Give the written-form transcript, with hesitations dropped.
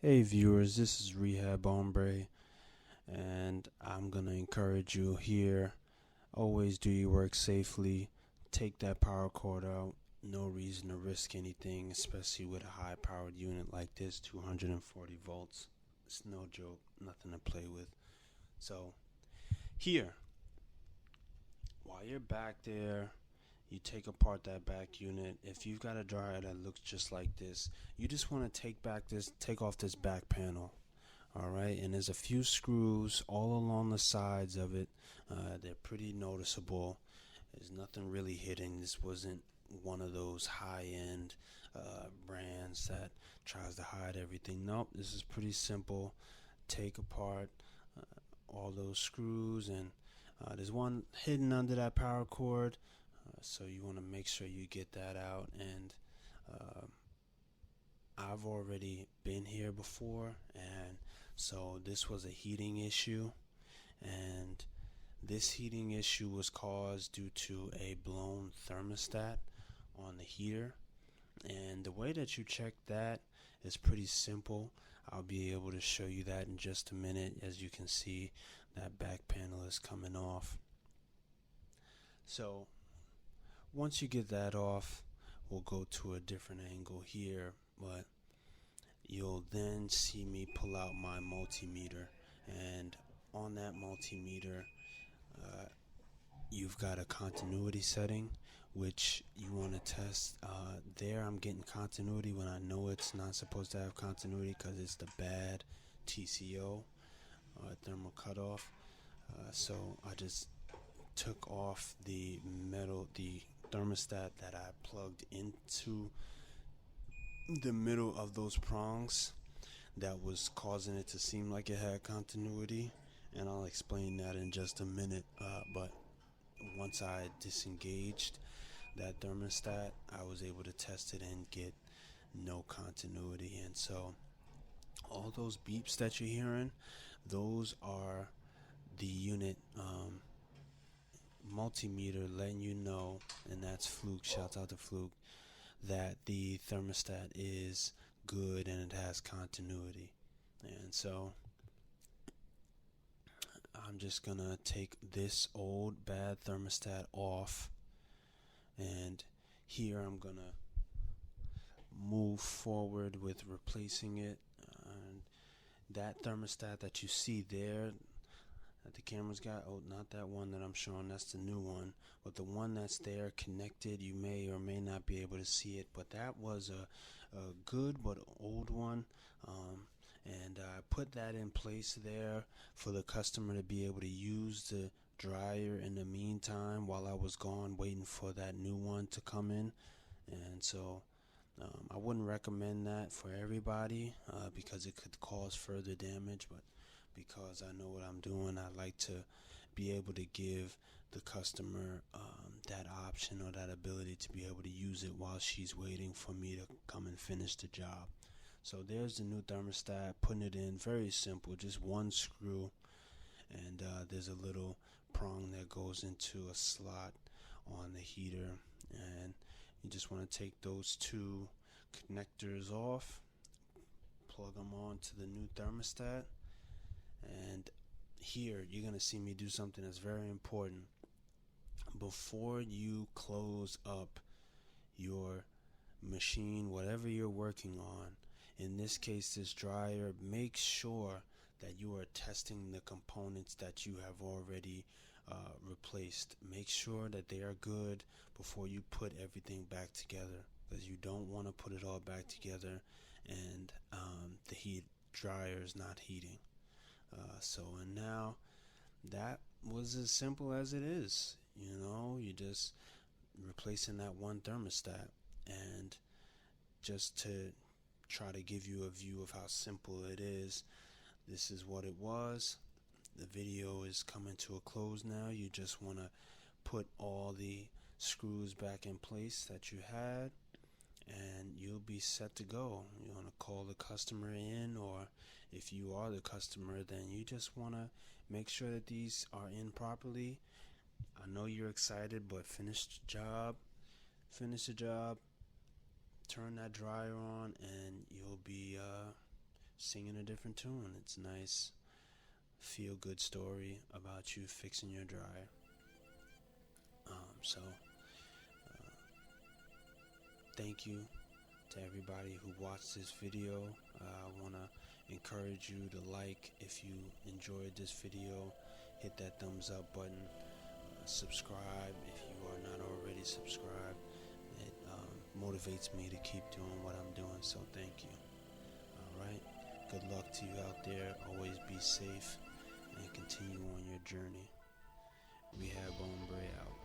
Hey viewers, this is Rehabhombre, and I'm gonna encourage you here. Always do your work safely. Take that power cord out. No reason to risk anything, especially with a high powered unit like this, 240 volts. It's no joke, nothing to play with. So, here, while you're back there, you take apart that back unit. If you've got a dryer that looks just like this, you just want to take off this back panel. Alright, and there's a few screws all along the sides of it. They're pretty noticeable. There's nothing really hidden. This wasn't one of those high-end brands that tries to hide everything. Nope, this is pretty simple. Take apart all those screws, and there's one hidden under that power cord, so you want to make sure you get that out. And I've already been here before, and so this was a heating issue, and this heating issue was caused due to a blown thermostat on the heater. And the way that you check that is pretty simple. I'll be able to show you that in just a minute. As you can see, that back panel is coming off. So once you get that off, we'll go to a different angle here, but you'll then see me pull out my multimeter, and on that multimeter you've got a continuity setting which you want to test. There I'm getting continuity when I know it's not supposed to have continuity because it's the bad TCO, thermal cutoff. So I just took off the thermostat that I plugged into the middle of those prongs that was causing it to seem like it had continuity, and I'll explain that in just a minute. But once I disengaged that thermostat, I was able to test it and get no continuity. And so all those beeps that you're hearing, those are the unit multimeter letting you know, and that's Fluke, shouts out to Fluke, that the thermostat is good and it has continuity. And so I'm just gonna take this old bad thermostat off, and here I'm gonna move forward with replacing it. And that thermostat that you see there that the camera's got, oh, not that one that I'm showing, that's the new one, but the one that's there connected, you may or may not be able to see it, but that was a good but old one. And I put that in place there for the customer to be able to use the dryer in the meantime while I was gone waiting for that new one to come in. And so I wouldn't recommend that for everybody because it could cause further damage, but because I know what I'm doing, I like to be able to give the customer that option or that ability to be able to use it while she's waiting for me to come and finish the job. So there's the new thermostat, putting it in, very simple, just one screw, and there's a little prong that goes into a slot on the heater, and you just want to take those two connectors off, plug them on to the new thermostat. And here you're going to see me do something that's very important. Before you close up your machine, whatever you're working on, in this case this dryer, make sure that you are testing the components that you have already replaced. Make sure that they are good before you put everything back together, because you don't want to put it all back together and the heat dryer is not heating. And now that was as simple as it is. You just replacing that one thermostat. And just to try to give you a view of how simple it is, this is what it was. The video is coming to a close now. You just want to put all the screws back in place that you had, and you'll be set to go. You want to call the customer in, or if you are the customer, then you just want to make sure that these are in properly. I know you're excited, but finish the job, turn that dryer on, and you'll be singing a different tune. It's nice, feel good story about you fixing your dryer. So thank you to everybody who watched this video. I want to encourage you to like if you enjoyed this video. Hit that thumbs up button. Subscribe if you are not already subscribed. It motivates me to keep doing what I'm doing, so thank you. Alright, good luck to you out there. Always be safe and continue on your journey. Rehabhombre out.